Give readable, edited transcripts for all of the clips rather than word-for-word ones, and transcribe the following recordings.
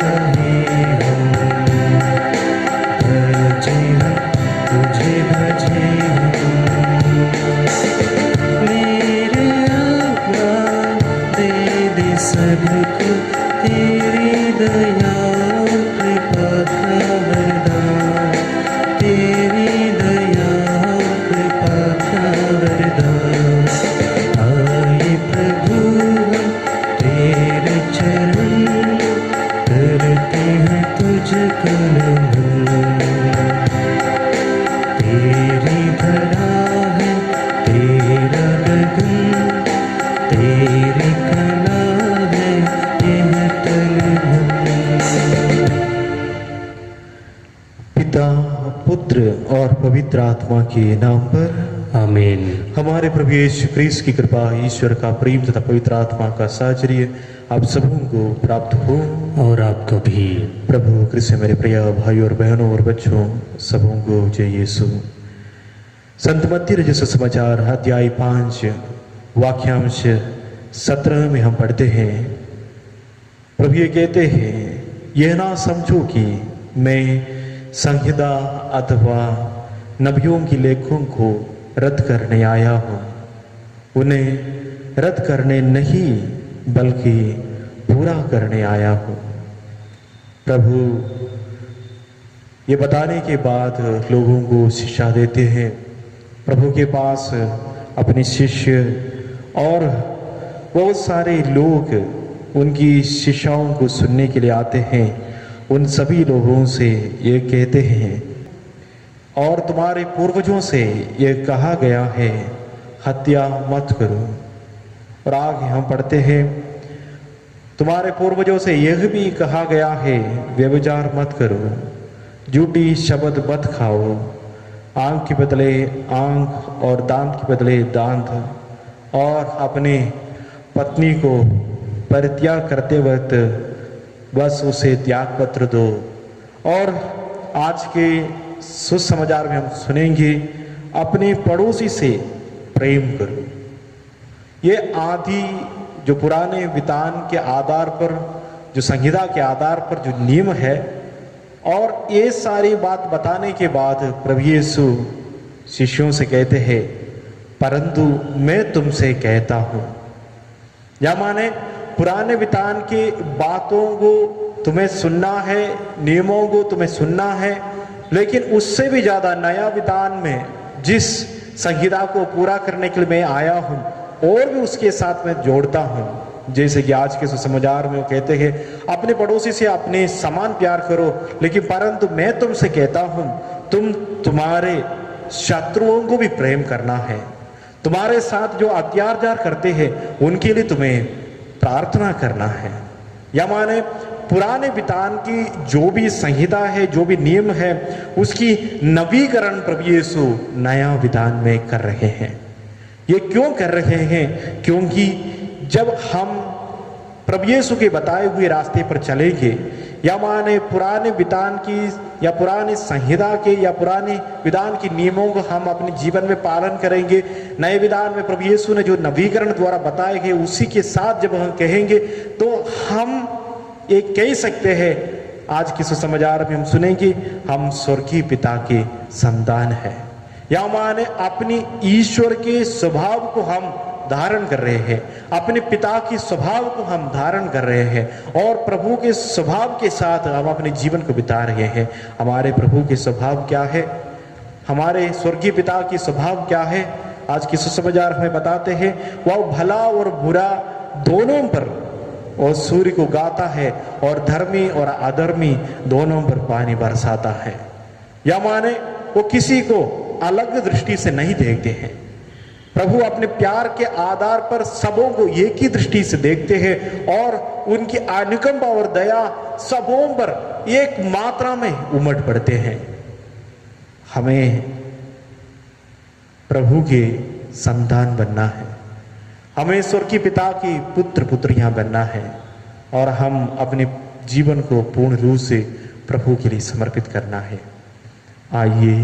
रहे हम, भजे हम, तुझे भजे हम। मेरे अब्बा दे दे सबको तेरी दया कृपा का वरदान, तेरी दया कृपा का वरदान। आए प्रभु हम तेरे चरण, करते हैं तुझको नमन। तेरी धरा है तेरा गगन, तेरी कला है यह तन। पिता, पुत्र और पवित्र आत्मा के नाम पर आमीन। हमारे प्रभु यीशु क्रिस्त की कृपा, ईश्वर का प्रेम तथा पवित्र आत्मा का साहचर्य आप सबों को प्राप्त हो और आपको भी। प्रभु क्रिस्त मेरे प्रिय भाई और बहनों और बच्चों सबों को जय यीशु। संत मत्ती रचित सुसमाचार अध्याय 5 वाक्यांश 17 में हम पढ़ते हैं, प्रभु ये कहते हैं, यह ना समझो कि मैं संहिता अथवा नबियों की लेखों को रद्द करने आया हूँ। उन्हें रद्द करने नहीं बल्कि पूरा करने आया हूँ। प्रभु ये बताने के बाद लोगों को शिक्षा देते हैं। प्रभु के पास अपने शिष्य और बहुत सारे लोग उनकी शिक्षाओं को सुनने के लिए आते हैं। उन सभी लोगों से ये कहते हैं, और तुम्हारे पूर्वजों से यह कहा गया है, हत्या मत करो। और आगे हम पढ़ते हैं, तुम्हारे पूर्वजों से यह भी कहा गया है, व्यभिचार मत करो, झूठी शब्द मत खाओ, आंख के बदले आंख और दांत के बदले दांत, और अपने पत्नी को परित्याग करते वक्त बस उसे त्याग पत्र दो। और आज के सुसमाचार में हम सुनेंगे, अपने पड़ोसी से प्रेम करो। ये आदि जो पुराने विधान के आधार पर, जो संहिता के आधार पर जो नियम है, और ये सारी बात बताने के बाद प्रभु यीशु शिष्यों से कहते हैं, परंतु मैं तुमसे कहता हूं। या माने पुराने विधान की बातों को तुम्हें सुनना है, नियमों को तुम्हें सुनना है, लेकिन उससे भी ज्यादा नया विधान में जिस संहिता को पूरा करने के लिए मैं आया हूं, और भी उसके साथ मैं जोड़ता हूं। जैसे कि आज के सुसमाचार में वो कहते हैं, अपने पड़ोसी से अपने समान प्यार करो, लेकिन परंतु मैं तुमसे कहता हूं, तुम्हारे शत्रुओं को भी प्रेम करना है। तुम्हारे साथ जो अत्याचार करते हैं उनके लिए तुम्हें प्रार्थना करना है। या माने पुराने विधान की जो भी संहिता है, जो भी नियम है, उसकी नवीकरण प्रभु यीशु नया विधान में कर रहे हैं। ये क्यों कर रहे हैं? क्योंकि जब हम प्रभु यीशु के बताए हुए रास्ते पर चलेंगे, या माने पुराने विधान की या पुराने संहिता के या पुराने विधान के नियमों को हम अपने जीवन में पालन करेंगे, नए विधान में प्रभु यीशु ने जो नवीकरण द्वारा बताए गए उसी के साथ जब हम कहेंगे, तो हम ये कह सकते हैं, आज के सुसमाचार में हम सुनेंगे, हम स्वर्गीय पिता के संतान हैं। या माने अपनी ईश्वर के स्वभाव को हम धारण कर रहे हैं, अपने पिता की स्वभाव को हम धारण कर रहे हैं, और प्रभु के स्वभाव के साथ हम अपने जीवन को बिता रहे हैं। हमारे प्रभु के स्वभाव क्या है? हमारे स्वर्गीय पिता की स्वभाव क्या है? आज की सुसमाचार हमें बताते हैं, वह भला और बुरा दोनों पर, और सूर्य को गाता है, और धर्मी और अधर्मी दोनों पर पानी बरसाता है। या माने वो किसी को अलग दृष्टि से नहीं देखते हैं। प्रभु अपने प्यार के आधार पर सबों को एक ही दृष्टि से देखते हैं, और उनकी अनुकंपा और दया सबों पर एक मात्रा में उमड़ पड़ते हैं। हमें प्रभु के संतान बनना है, हमें स्वर्गीय पिता की पुत्र पुत्रियां बनना है, और हम अपने जीवन को पूर्ण रूप से प्रभु के लिए समर्पित करना है। आइए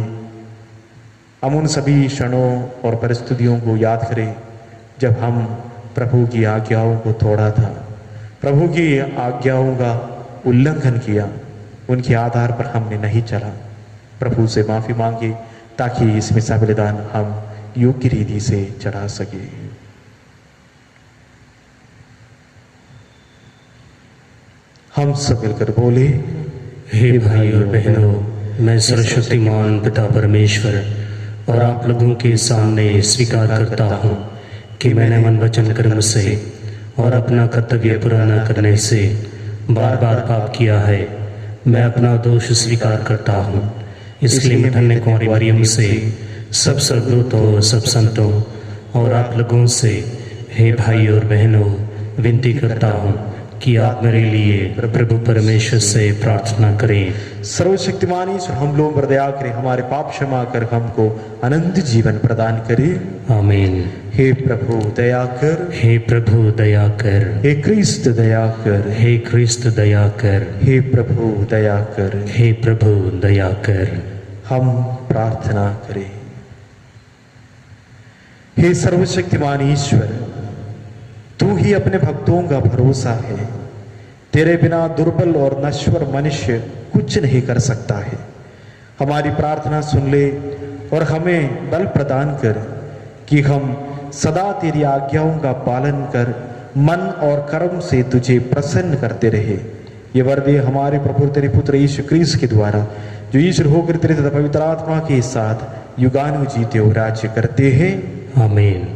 हम उन सभी क्षणों और परिस्थितियों को याद करें जब हम प्रभु की आज्ञाओं को तोड़ा था, प्रभु की आज्ञाओं का उल्लंघन किया, उनके आधार पर हमने नहीं चला। प्रभु से माफ़ी मांगे ताकि इस मिसा बलिदान हम योग्य रीति से चढ़ा सके। हम सब मिलकर बोले, हे भाई और बहनों, मैं सर्वशक्तिमान पिता परमेश्वर और आप लोगों के सामने स्वीकार करता हूँ कि मैंने मन वचन कर्म से और अपना कर्तव्य पूरा न करने से बार बार पाप किया है। मैं अपना दोष स्वीकार करता हूँ। इसलिए मैं धन्य कुमारी मरियम से, सब स्वर्गदूतों, सब संतों और आप लोगों से, हे भाई और बहनों, विनती करता हूँ कि आप मेरे लिए प्रभु परमेश्वर से प्रार्थना करें। सर्वशक्तिमान ईश्वर हम लोगों पर दया करे, हमारे पाप क्षमा कर हमको अनंत जीवन प्रदान करे। आमीन। हे प्रभु दया कर, हे प्रभु दया कर, हे क्रिस्त दया कर, हे क्रिस्त दया कर, हे प्रभु दया कर। हे प्रभु दया कर। हम प्रार्थना करें। हे सर्वशक्तिमान ईश्वर, तू ही अपने भक्तों का भरोसा है। तेरे बिना दुर्बल और नश्वर मनुष्य कुछ नहीं कर सकता है। हमारी प्रार्थना सुन ले और हमें बल प्रदान कर कि हम सदा तेरी आज्ञाओं का पालन कर मन और कर्म से तुझे प्रसन्न करते रहे। ये वर दे हमारे प्रभु तेरे पुत्र यीशु क्रिस्त के द्वारा, जो ईश्वर होकर तेरे तथा पवित्र आत्मा के साथ युगानु जीते हो राज्य करते हैं। आमीन।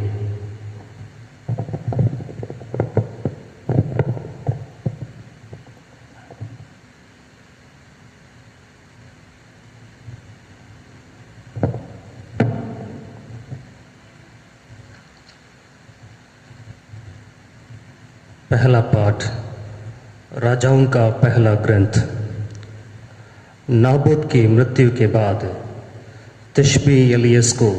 पहला पाठ, राजाओं का पहला ग्रंथ। नाबोत की मृत्यु के बाद तिशबी एलियस को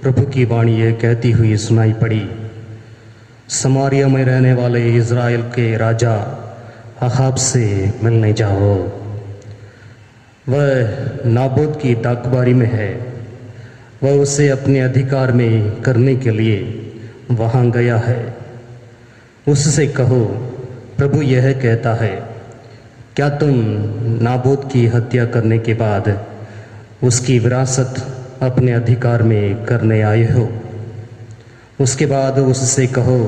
प्रभु की वाणी यह कहती हुई सुनाई पड़ी, समारिया में रहने वाले इज़राइल के राजा अहाब से मिलने जाओ। वह नाबोत की दाकबारी में है। वह उसे अपने अधिकार में करने के लिए वहाँ गया है। उससे कहो, प्रभु यह कहता है, क्या तुम नाबोत की हत्या करने के बाद उसकी विरासत अपने अधिकार में करने आए हो? उसके बाद उससे कहो,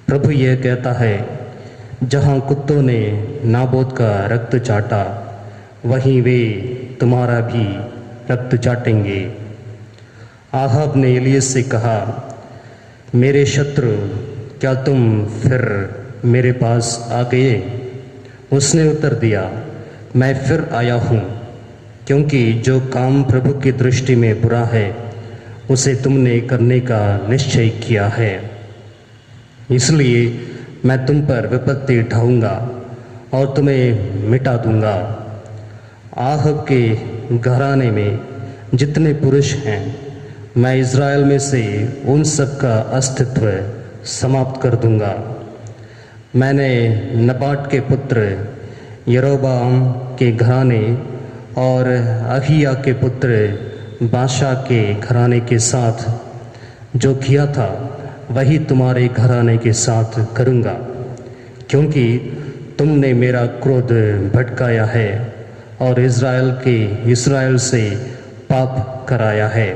प्रभु यह कहता है, जहाँ कुत्तों ने नाबोत का रक्त चाटा, वहीं वे तुम्हारा भी रक्त चाटेंगे। आहाब ने एलियस से कहा, मेरे शत्रु, क्या तुम फिर मेरे पास आ गए? उसने उत्तर दिया, मैं फिर आया हूँ, क्योंकि जो काम प्रभु की दृष्टि में बुरा है उसे तुमने करने का निश्चय किया है। इसलिए मैं तुम पर विपत्ति ढाऊंगा और तुम्हें मिटा दूंगा। आहाब के घराने में जितने पुरुष हैं, मैं इज़राइल में से उन सब का अस्तित्व समाप्त कर दूंगा। मैंने नबाट के पुत्र यरोबाम के घराने और अहिया के पुत्र बादशाह के घराने के साथ जो किया था, वही तुम्हारे घराने के साथ करूंगा, क्योंकि तुमने मेरा क्रोध भटकाया है और इज़राइल से पाप कराया है।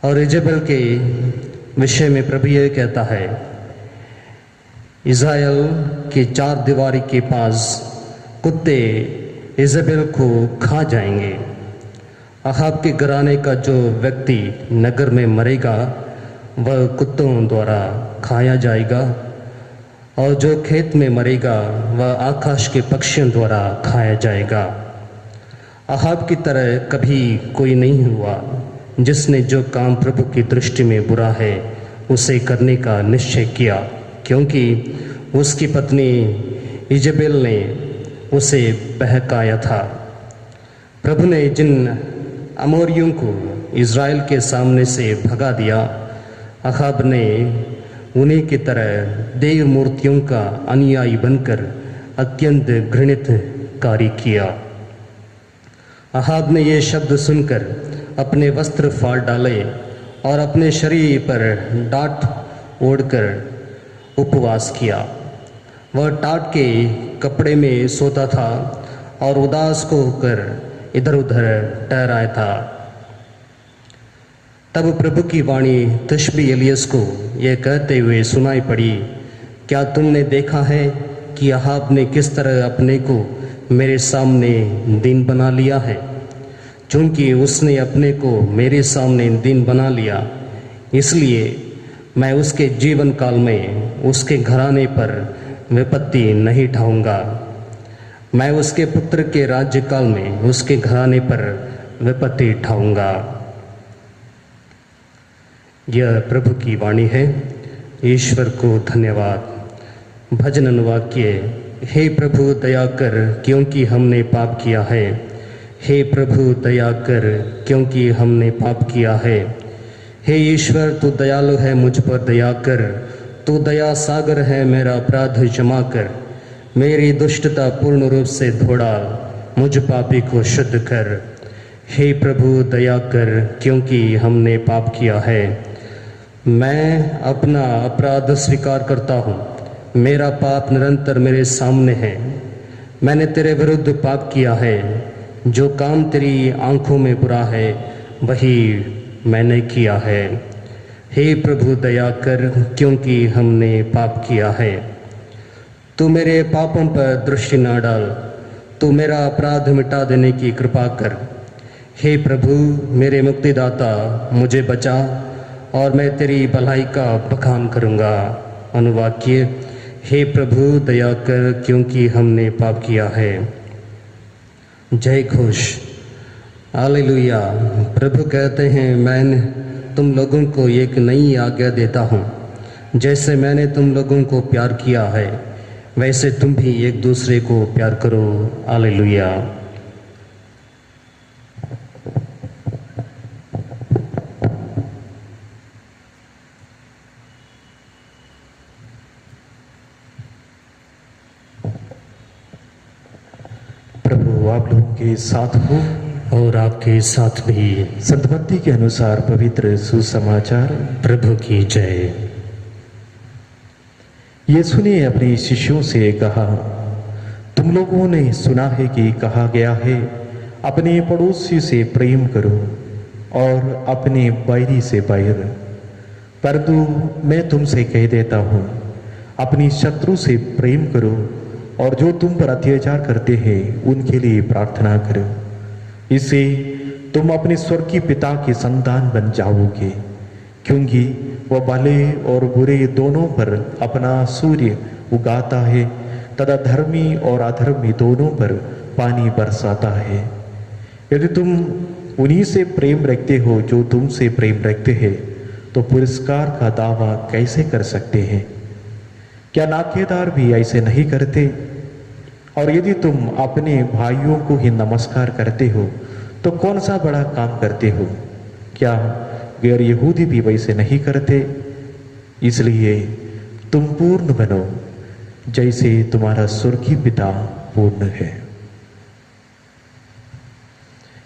और इजेबेल के विषय में प्रभु यह कहता है, इज़राइल के चार दीवारी के पास कुत्ते इजेबेल को खा जाएंगे। अहाब के घराने का जो व्यक्ति नगर में मरेगा वह कुत्तों द्वारा खाया जाएगा, और जो खेत में मरेगा वह आकाश के पक्षियों द्वारा खाया जाएगा। अहाब की तरह कभी कोई नहीं हुआ जिसने जो काम प्रभु की दृष्टि में बुरा है उसे करने का निश्चय किया, क्योंकि उसकी पत्नी इजेबेल ने उसे बहकाया था। प्रभु ने जिन अमोरियों को इज़राइल के सामने से भगा दिया, अहाब ने उन्हीं की तरह देव मूर्तियों का अनुयायी बनकर अत्यंत घृणित कार्य किया। अहाब ने ये शब्द सुनकर अपने वस्त्र फाड़ डाले और अपने शरीर पर टाट ओढ़कर उपवास किया। वह टाट के कपड़े में सोता था और उदास को होकर इधर उधर टहराया था। तब प्रभु की वाणी तिशबी एलियस को यह कहते हुए सुनाई पड़ी, क्या तुमने देखा है कि अहाब ने किस तरह अपने को मेरे सामने दीन बना लिया है? चूंकि उसने अपने को मेरे सामने दीन बना लिया, इसलिए मैं उसके जीवन काल में उसके घराने पर विपत्ति नहीं ढाऊंगा। मैं उसके पुत्र के राज्य काल में उसके घराने पर विपत्ति ढाऊंगा। यह प्रभु की वाणी है। ईश्वर को धन्यवाद। भजन वाक्य। हे प्रभु दया कर क्योंकि हमने पाप किया है। हे प्रभु दया कर क्योंकि हमने पाप किया है। हे ईश्वर तू दयालु है, मुझ पर दया कर। तू दया सागर है, मेरा अपराध क्षमा कर। मेरी दुष्टता पूर्ण रूप से धो डाल, मुझ पापी को शुद्ध कर। हे प्रभु दया कर क्योंकि हमने पाप किया है। मैं अपना अपराध स्वीकार करता हूँ, मेरा पाप निरंतर मेरे सामने है। मैंने तेरे विरुद्ध पाप किया है, जो काम तेरी आंखों में बुरा है वही मैंने किया है। हे प्रभु दया कर क्योंकि हमने पाप किया है। तू मेरे पापों पर दृष्टि न डाल, तू मेरा अपराध मिटा देने की कृपा कर। हे प्रभु मेरे मुक्तिदाता मुझे बचा, और मैं तेरी भलाई का बखान करूँगा। अनुवाक्य। हे प्रभु दया कर क्योंकि हमने पाप किया है। जय घोष। हालेलुया। प्रभु कहते हैं, मैंने तुम लोगों को एक नई आज्ञा देता हूँ, जैसे मैंने तुम लोगों को प्यार किया है वैसे तुम भी एक दूसरे को प्यार करो। हालेलुया। प्रभु आप लोगों के साथ हो और आपके साथ भी। संतमत्ती के अनुसार पवित्र सुसमाचार। प्रभु की जय। यीशु ने अपने शिष्यों से कहा, तुम लोगों ने सुना है कि कहा गया है, अपने पड़ोसी से प्रेम करो और अपने बैरी से बैर। परंतु मैं तुमसे कह देता हूँ, अपनी शत्रु से प्रेम करो और जो तुम पर अत्याचार करते हैं उनके लिए प्रार्थना करो। इससे तुम अपने स्वर्गीय पिता के संतान बन जाओगे, क्योंकि वह भले और बुरे दोनों पर अपना सूर्य उगाता है तथा धर्मी और अधर्मी दोनों पर पानी बरसाता है। यदि तुम उन्हीं से प्रेम रखते हो जो तुमसे प्रेम रखते हैं, तो पुरस्कार का दावा कैसे कर सकते हैं? क्या नाकेदार भी ऐसे नहीं करते? और यदि तुम अपने भाइयों को ही नमस्कार करते हो, तो कौन सा बड़ा काम करते हो? क्या गैर यहूदी भी वैसे नहीं करते? इसलिए तुम पूर्ण बनो, जैसे तुम्हारा स्वर्गीय पिता पूर्ण है।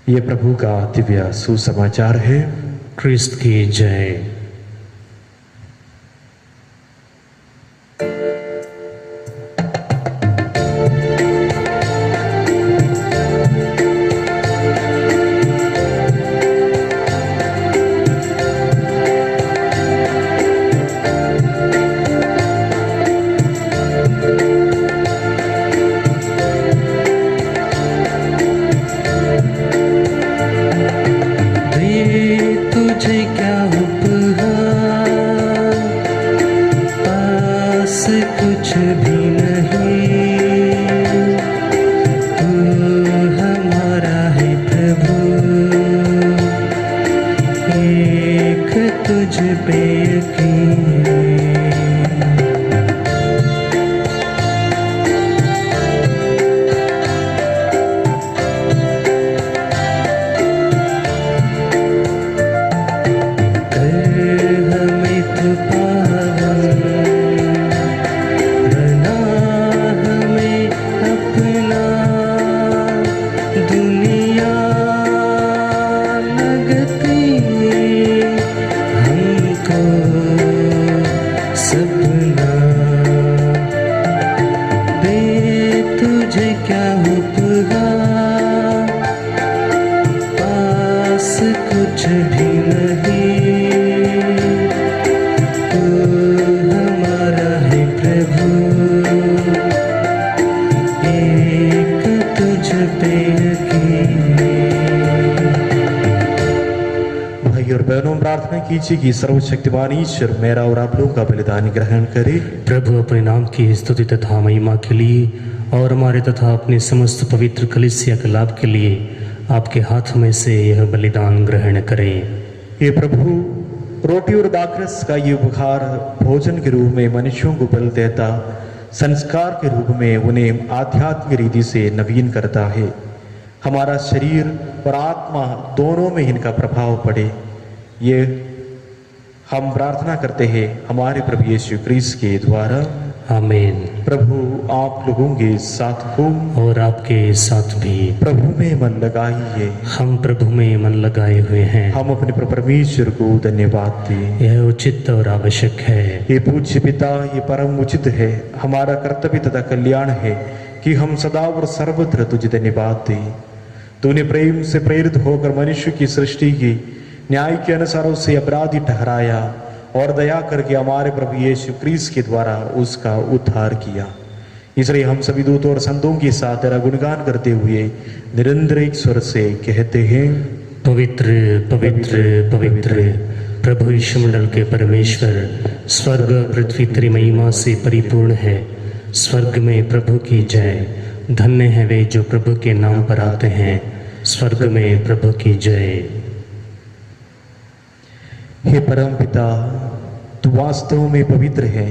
ये प्रभु का दिव्य सुसमाचार है। क्रिस्त की जय। तुझे क्या उपहार उपहार, पास कुछ भी नहीं, तू हमारा है प्रभु, एक तुझ पे यकीन। भाई और बहनों, प्रार्थना कीजिए कि सर्वशक्तिमान ईश्वर मेरा और आप लोगों का बलिदान ग्रहण करे। प्रभु अपने नाम की स्तुति तथा महिमा के लिए और हमारे तथा अपने समस्त पवित्र कलीसिया के लाभ के लिए आपके हाथ में से यह बलिदान ग्रहण करें। ये प्रभु, रोटी और दाखरस का ये उपहार भोजन के रूप में मनुष्यों को बल देता, संस्कार के रूप में उन्हें आध्यात्मिक रीति से नवीन करता है। हमारा शरीर और आत्मा दोनों में इनका प्रभाव पड़े, ये हम प्रार्थना करते हैं हमारे प्रभु यीशु क्रिस्त के द्वारा। आमीन। प्रभु आप लोगों के साथ हो और आपके साथ भी। प्रभु में मन लगाइए। हम प्रभु में मन लगाए हुए हैं। हम अपने परमेश्वर को धन्यवाद दें। यह उचित और आवश्यक है। ये पूज्य पिता, ये परम उचित है, हमारा कर्तव्य तथा कल्याण है कि हम सदा और सर्वत्र तुझे धन्यवाद दें। तूने प्रेम से प्रेरित होकर मनुष्य की सृष्टि की, न्याय के अनुसार उसे अपराधी ठहराया और दया करके हमारे प्रभु यीशु क्रिस्त के द्वारा उसका उद्धार किया। इसलिए हम सभी दूतों और संतों के साथ तेरा गुणगान करते हुए निरंतर एक स्वर से कहते हैं, पवित्र पवित्र पवित्र प्रभु यीशु मंडल के परमेश्वर, स्वर्ग पृथ्वी तेरी महिमा से परिपूर्ण है। स्वर्ग में प्रभु की जय। धन्य है वे जो प्रभु के नाम पर आते हैं। स्वर्ग में प्रभु की जय। हे परम पिता, तू वास्तव में पवित्र है,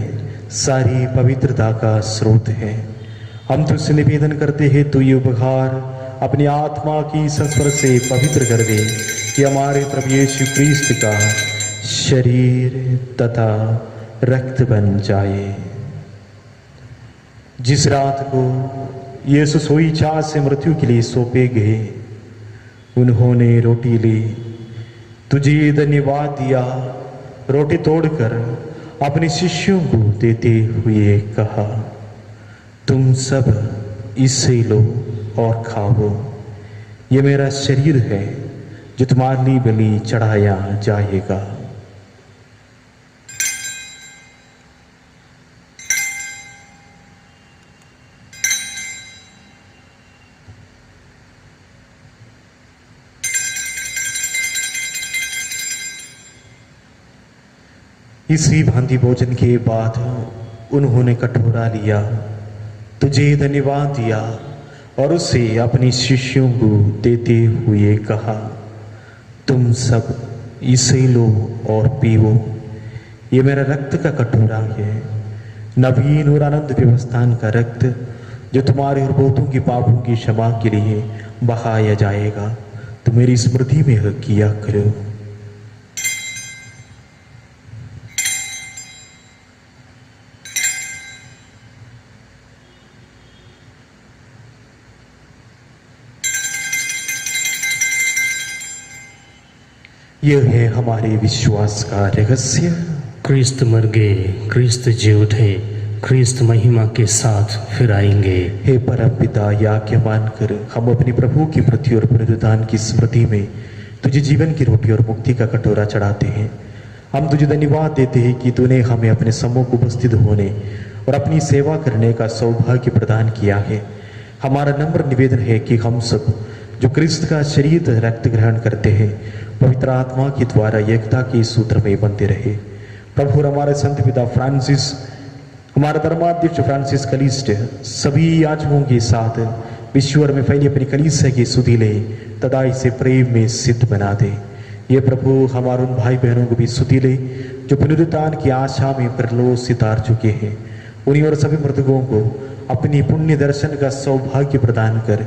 सारी पवित्रता का स्रोत है। हम तुझसे निवेदन करते हैं, तू ये उपहार अपनी आत्मा की संस्पर्श से पवित्र कर दे कि हमारे प्रभु यीशु क्रिस्त का शरीर तथा रक्त बन जाए। जिस रात को यीशु सोई चाह से मृत्यु के लिए सौंपे गए, उन्होंने रोटी ली, तुझे धन्यवाद दिया, रोटी तोड़कर अपने शिष्यों को देते हुए कहा, तुम सब इससे लो और खाओ, ये मेरा शरीर है जो तुम्हारे लिए बलि चढ़ाया जाएगा। इसी भांति भोजन के बाद उन्होंने कटोरा लिया, तुझे धन्यवाद दिया और उसे अपने शिष्यों को देते हुए कहा, तुम सब इसे लो और पीओ, ये मेरा रक्त का कटोरा है, नवीन और आनंद व्यवस्थान का रक्त जो तुम्हारे और बहुतों के पापों की क्षमा के लिए बहाया जाएगा। तो मेरी स्मृति में यह किया करो। यह है हमारे विश्वास का रहस्य। क्रिस्त मर गए, क्रिस्त जी उठे, क्रिस्त महिमा के साथ फिर आएंगे। हे परम पिता, यह आज्ञा मानकर हम अपने प्रभु की मृत्यु और पुनरुत्थान की स्मृति में तुझे जीवन की रोटी और मुक्ति का कटोरा चढ़ाते हैं। हम तुझे धन्यवाद देते हैं कि तूने हमें अपने सम्मुख उपस्थित होने और अपनी सेवा करने का सौभाग्य प्रदान किया है। हमारा नम्र निवेदन है कि हम सब जो क्रिस्त का शरीर रक्त ग्रहण करते हैं, पवित्र आत्मा के द्वारा एकता के सूत्र में बंधे रहे। प्रभु, हमारे संत पिता फ्रांसिस, हमारा धर्माध्यक्ष फ्रांसिस कलिस्ट सभी याजकों के साथ विश्व में फैली अपनी कलीसिया की सुधि ले तथा इसे प्रेम में सिद्ध बना दे। ये प्रभु हमारे उन भाई बहनों को भी सुधि ले जो पुनरुत्थान की आशा में परलोक से तार चुके हैं। उन्हीं और सभी मृतकों को अपनी पुण्य दर्शन का सौभाग्य प्रदान कर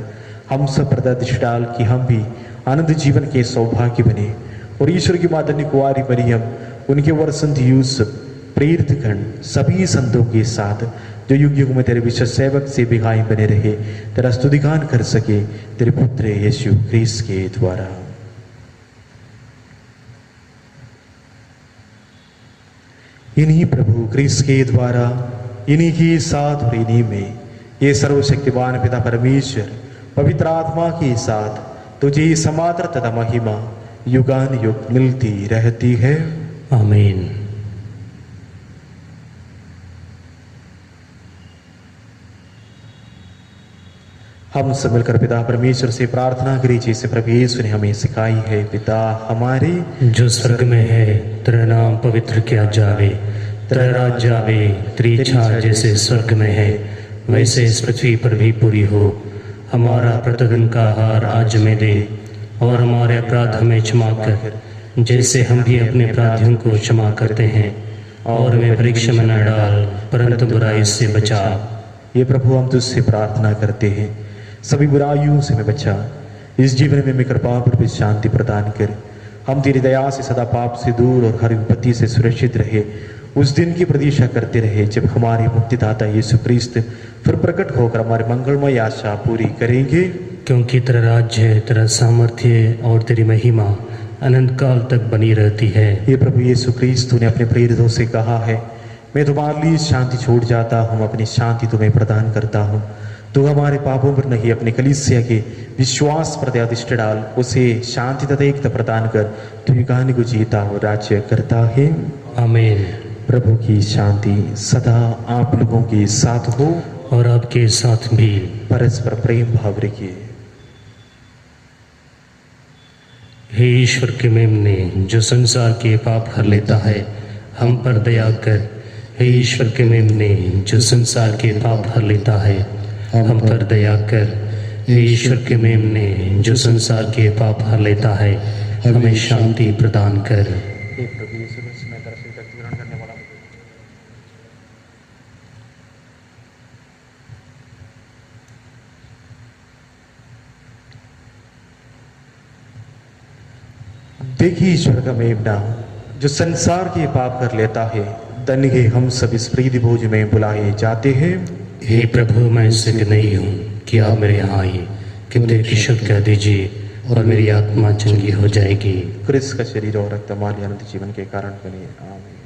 हम सब प्रतिष्ठा डाल कि हम भी आनंद जीवन के सौभाग्य बने और ईश्वर की माता कुंवारी मरियम, उनके वर संत यूसुफ, प्रेरित गण, सभी संतों के साथ जो युग युग में तेरे विश्व सेवक से बिगाई बने रहे, तेरा स्तुतिगान कर सके तेरे पुत्र यीशु क्रिस्त के द्वारा। इन्हीं प्रभु क्रिस्त के द्वारा, इन्हीं के साथ और इन्हीं में ये सर्वशक्तिमान पिता परमेश्वर पवित्र आत्मा के साथ तुझे समादर तथा महिमा युगान युग मिलती रहती है। आमीन। हम सब मिलकर पिता परमेश्वर से प्रार्थना करें जैसे प्रभु यीशु ने हमें सिखाई है। पिता हमारे जो स्वर्ग में है, तेरा नाम पवित्र किया जावे, तेरा राज्य आवे, तेरी इच्छा जैसे स्वर्ग में है वैसे इस पृथ्वी पर भी पूरी हो। हमारा प्रतिदिन का आहार आज हमें दे, और हमारे अपराध हमें क्षमा कर जैसे हम भी अपने अपराधियों को क्षमा करते हैं, और वे परीक्षा में न डाल परंतु बुराई से बचा। ये प्रभु हम तुझसे प्रार्थना करते हैं, सभी बुराइयों से हमें बचा, इस जीवन में कृपा पर भी शांति प्रदान कर। हम तेरी दया से सदा पाप से दूर और हर विपत्ति से सुरक्षित रहे, उस दिन की प्रतीक्षा करते रहे जब हमारे मुक्तिदाता यीशु क्रिस्त फिर प्रकट होकर हमारे मंगलमय आशा पूरी करेंगे। क्योंकि तेरा राज्य है, तेरा सामर्थ्य और तेरी महिमा अनंत काल तक बनी रहती है। ये प्रभु यीशु क्रिस्त ने अपने प्रेरितों से कहा है, मैं तुम्हारे लिए शांति छोड़ जाता हूँ, अपनी शांति तुम्हें प्रदान करता हूँ। तू हमारे पापों पर नहीं अपने कलीसिया के विश्वास पर दृष्टि डाल, उसे शांति तथा एकता प्रदान कर। तू युगान को जीता हो राज्य करता है। आमीन। प्रभु की शांति सदा आप लोगों के साथ हो और आपके साथ भी। परस्पर प्रेम भाव रखिए। हे ईश्वर के मेमने जो संसार के पाप हर लेता है, हम पर दया कर। हे ईश्वर के मेमने जो संसार के पाप हर लेता है, हम पर दया कर। हे ईश्वर के मेमने जो संसार के पाप हर लेता है, हमें शांति प्रदान कर। देखिए ईश्वर का मेमना जो संसार के पाप कर लेता है, धन्य है हम सब इस प्रीति भोज में बुलाए जाते हैं। हे प्रभु, मैं सिद्ध नहीं हूँ कि आप मेरे यहाँ आइए, किंतु एक शब्द कह दीजिए और मेरी आत्मा चंगी हो जाएगी। क्रिस्त का शरीर और रक्त हमारे अनंत जीवन के कारण बने। आमीन।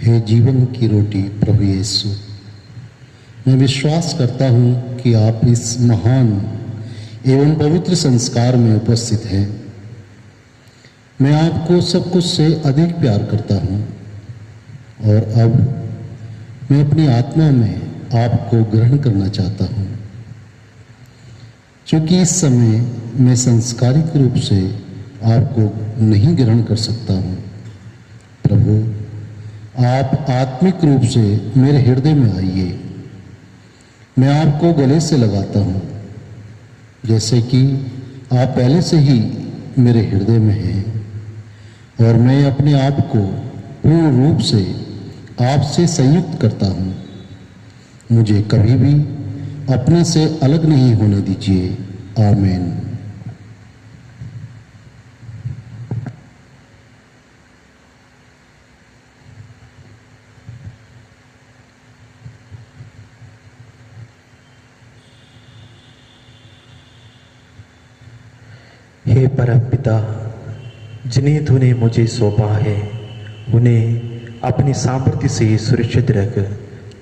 हे जीवन की रोटी प्रभु यीशु, मैं विश्वास करता हूँ कि आप इस महान एवं पवित्र संस्कार में उपस्थित हैं। मैं आपको सब कुछ से अधिक प्यार करता हूँ और अब मैं अपनी आत्मा में आपको ग्रहण करना चाहता हूँ। क्योंकि इस समय मैं सांस्कारिक रूप से आपको नहीं ग्रहण कर सकता हूँ, प्रभु आप आत्मिक रूप से मेरे हृदय में आइए। मैं आपको गले से लगाता हूँ जैसे कि आप पहले से ही मेरे हृदय में हैं, और मैं अपने आप को पूर्ण रूप से आपसे संयुक्त करता हूँ। मुझे कभी भी अपने से अलग नहीं होने दीजिए। आमीन। हे परम पिता, जिन्हें तूने मुझे सौंपा है उन्हें अपनी सामर्थ्य से सुरक्षित रख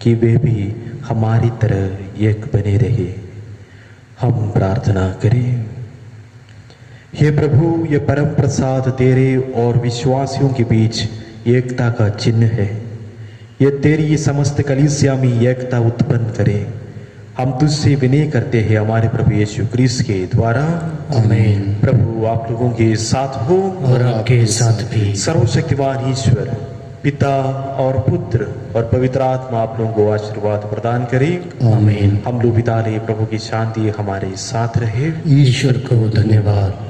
कि वे भी हमारी तरह एक बने रहे। हम प्रार्थना करें। हे प्रभु, ये परम प्रसाद तेरे और विश्वासियों के बीच एकता का चिन्ह है। ये तेरी समस्त कलीसिया में एकता उत्पन्न करे। हम तुझसे विनय करते हैं हमारे प्रभु यीशु क्रिस्त के द्वारा। आमीन। प्रभु आप लोगों के साथ हो और आपके साथ भी। सर्वशक्तिमान ईश्वर पिता और पुत्र और पवित्र आत्मा आप लोगों को आशीर्वाद प्रदान करे। आमीन। हम लोग बिता रहे प्रभु की शांति हमारे साथ रहे। ईश्वर को धन्यवाद।